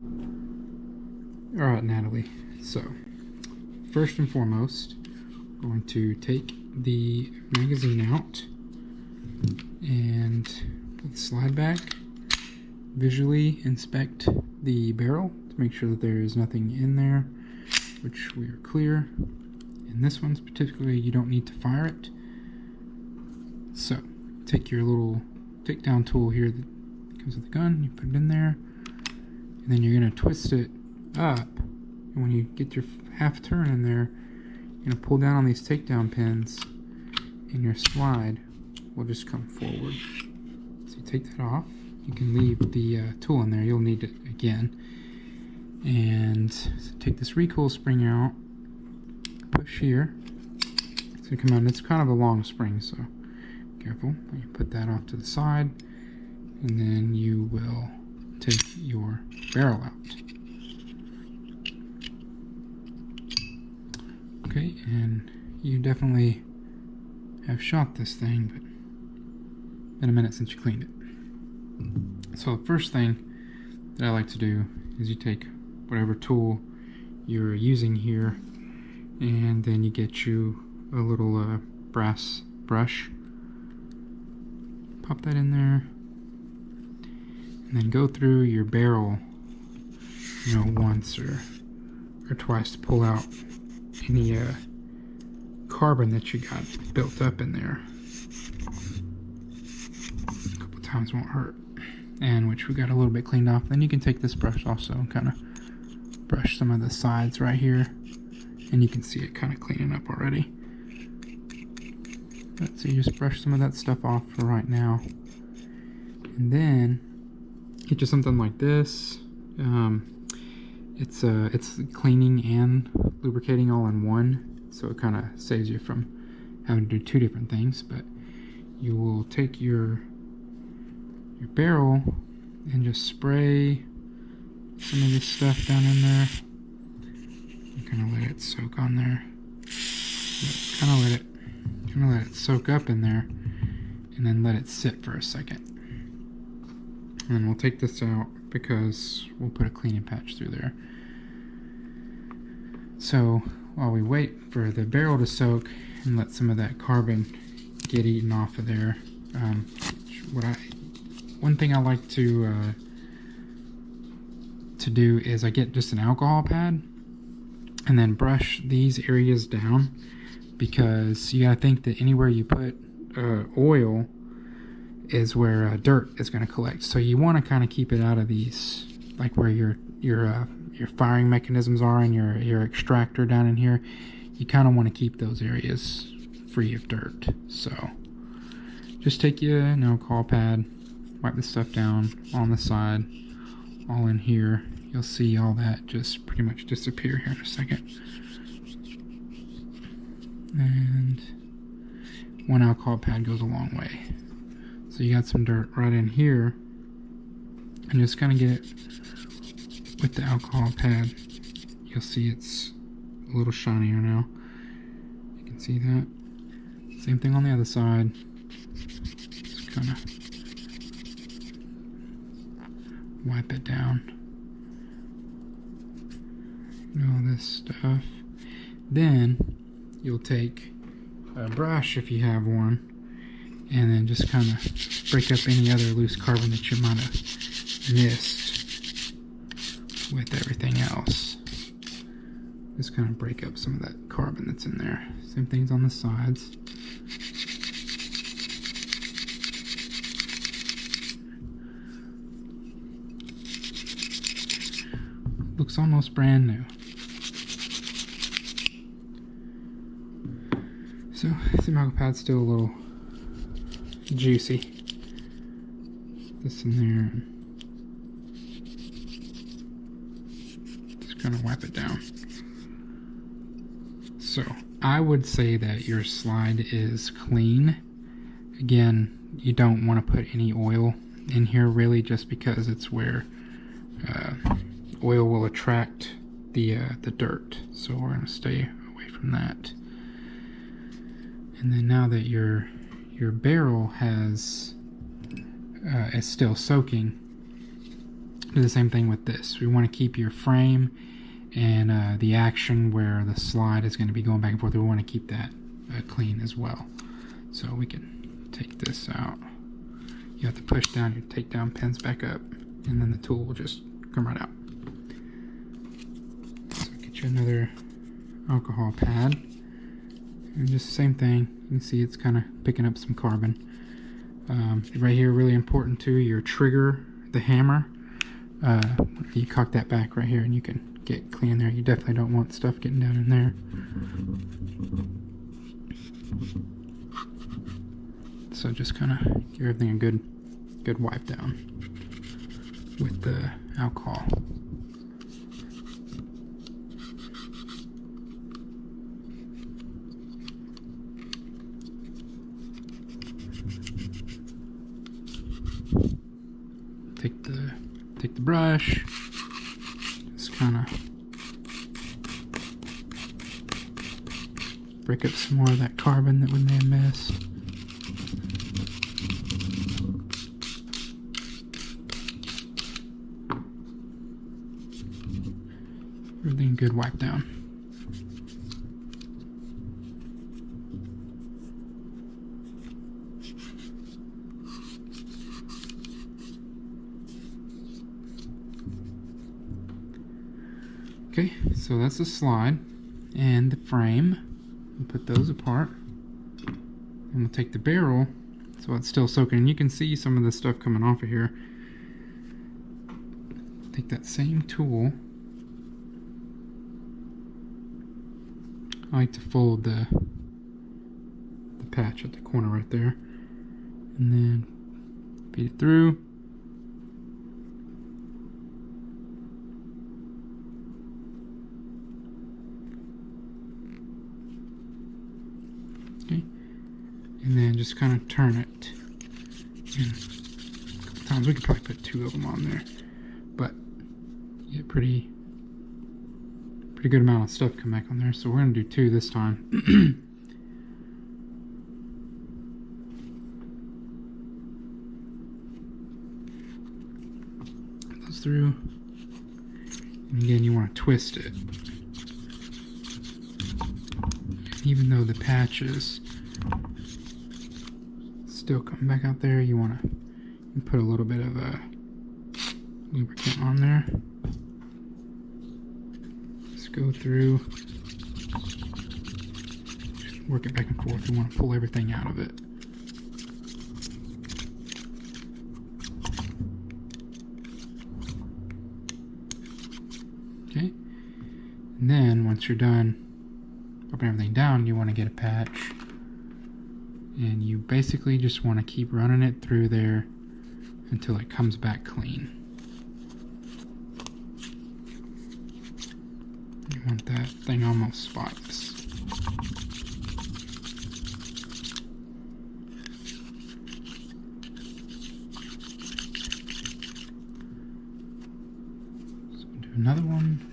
Alright, Natalie, so first and foremost, I'm going to take the magazine out and put the slide back, visually inspect the barrel to make sure that there is nothing in there, which we are clear. In this one particularly, you don't need to fire it. So take your little takedown tool here that comes with the gun, you put it in there, and then you're going to twist it up, and when you get your half turn in there, you're going to pull down on these takedown pins, and your slide will just come forward. So you take that off. You can leave the tool in there, you'll need it again. And so take this recoil spring out, push here, it's going to come out, and it's kind of a long spring, so careful. You put that off to the side, and then you will take your barrel out. Okay, and you definitely have shot this thing, but it's been a minute since you cleaned it. So the first thing that I like to do is you take whatever tool you're using here, and then you get you a little brass brush, pop that in there, and then go through your barrel, once or twice to pull out any carbon that you got built up in there. A couple times won't hurt, and which we got a little bit cleaned off. Then you can take this brush also and kind of brush some of the sides right here, and you can see it kind of cleaning up already. Let's see, just brush some of that stuff off for right now, and then get you something like this. It's cleaning and lubricating all in one, so it kind of saves you from having to do two different things. But you will take your barrel and just spray some of this stuff down in there. You kind of let it soak on there. Kind of let it soak up in there, and then let it sit for a second. And then we'll take this out because we'll put a cleaning patch through there. So while we wait for the barrel to soak and let some of that carbon get eaten off of there, one thing I like to do is I get just an alcohol pad and then brush these areas down, because you gotta think that anywhere you put oil is where dirt is going to collect. So you want to kind of keep it out of these, like where your firing mechanisms are and your extractor down in here. You kind of want to keep those areas free of dirt. So just take you an alcohol pad, wipe this stuff down on the side, all in here. You'll see all that just pretty much disappear here in a second. And one alcohol pad goes a long way. So you got some dirt right in here, and just kind of get it with the alcohol pad. You'll see it's a little shinier now. You can see that. Same thing on the other side. Just kind of wipe it down. All this stuff. Then you'll take a brush, if you have one, and then just kind of break up any other loose carbon that you might have missed with everything else. Just kind of break up some of that carbon that's in there. Same things on the sides. Looks almost brand new. So, the alcohol pad's still a little juicy. This in there, and just kind of wipe it down. So I would say that your slide is clean. Again, you don't want to put any oil in here really, just because it's where oil will attract the dirt. So we're going to stay away from that. And then now that your barrel is still soaking, Do the same thing with this. We want to keep your frame and the action where the slide is going to be going back and forth. We want to keep that clean as well. So we can take this out. You have to push down your takedown pins back up, and then the tool will just come right out. So get you another alcohol pad, and just the same thing. You can see it's kind of picking up some carbon. Right here, really important too, your trigger, the hammer. You cock that back right here and you can get clean there. You definitely don't want stuff getting down in there. So just kind of give everything a good wipe down with the alcohol. Take the brush, just kind of break up some more of that carbon that we may have missed. Everything good wipe down. Okay, so that's the slide and the frame. We'll put those apart. And we'll take the barrel, so it's still soaking. And you can see some of the stuff coming off of here. Take that same tool. I like to fold the patch at the corner right there. And then feed it through. Okay. And then just kind of turn it. And a couple times. We could probably put 2 of them on there. But you get pretty good amount of stuff come back on there. So we're going to do 2 this time. Put those through. And again, you want to twist it. Even though the patch is still coming back out there, you want to put a little bit of a lubricant on there. Just go through, work it back and forth. You want to pull everything out of it. Okay, and then once you're done open everything down, you want to get a patch, and you basically just want to keep running it through there until it comes back clean. You want that thing almost spotless. So we'll do another one.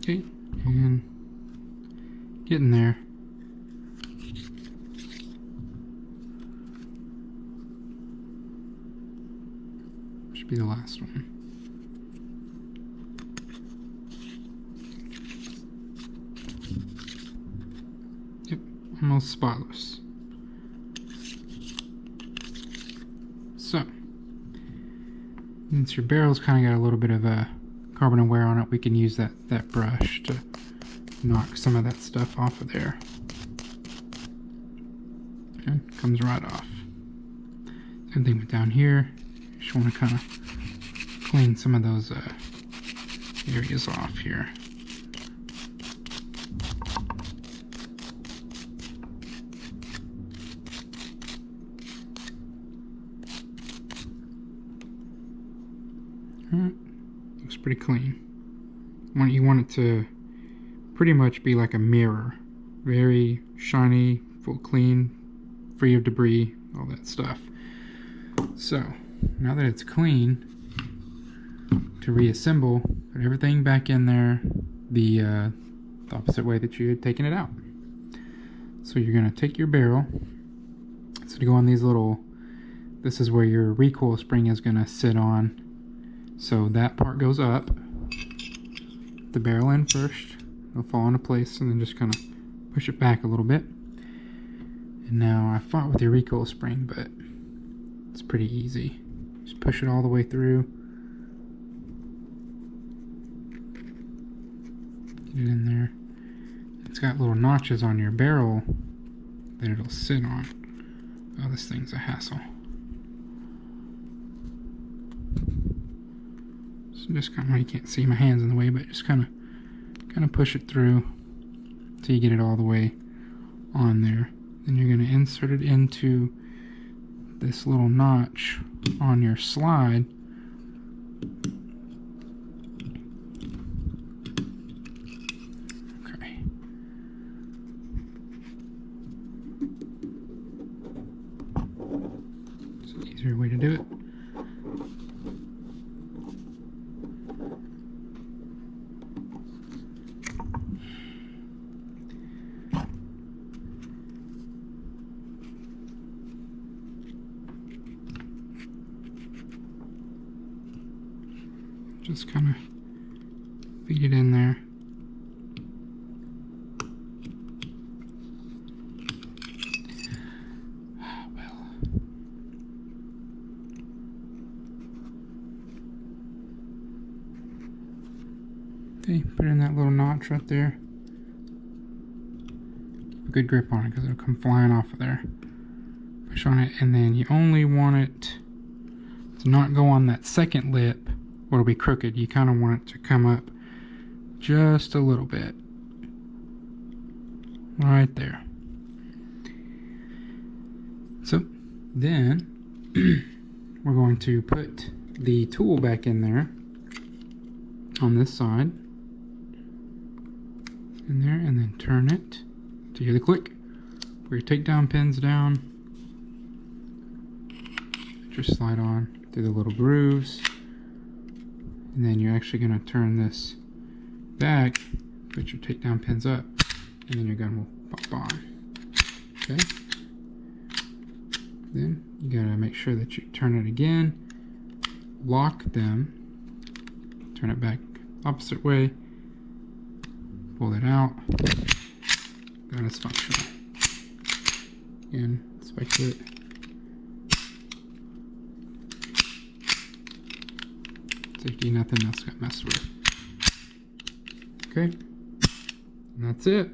Okay, and getting there. Should be the last one. Yep, almost spotless. So, since your barrel's kind of got a little bit of a carbon and wear on it, we can use that brush to knock some of that stuff off of there. And it comes right off. Same thing with down here. You just want to kind of clean some of those areas off here. Alright. Looks pretty clean. You want it to pretty much be like a mirror. Very shiny, full clean, free of debris, all that stuff. So now that it's clean, to reassemble, put everything back in there the opposite way that you had taken it out. So you're going to take your barrel, so to go on these little, this is where your recoil spring is going to sit on. So that part goes up, the barrel in first, it'll fall into place, and then just kind of push it back a little bit. And now I fought with your recoil spring, but it's pretty easy. Just push it all the way through. Get it in there. It's got little notches on your barrel that it'll sit on. Oh, this thing's a hassle. So just kind of, you can't see my hands in the way, but just kind of push it through till you get it all the way on there. Then you're going to insert it into this little notch on your slide. Okay. It's an easier way to do it. Just kind of feed it in there. Well, okay, put it in that little notch right there. Keep a good grip on it because it'll come flying off of there. Push on it, and then you only want it to not go on that second lip, or it'll be crooked. You kind of want it to come up just a little bit. Right there. So then we're going to put the tool back in there on this side. In there, and then turn it to hear the click. Put your takedown pins down. Put your slide on through the little grooves. And then you're actually going to turn this back, put your takedown pins up, and then your gun will pop on. Okay? Then you got to make sure that you turn it again, lock them, turn it back opposite way, pull it out. Gun is functional. Again, speculate. Safety, nothing else got messed with. Okay, and that's it.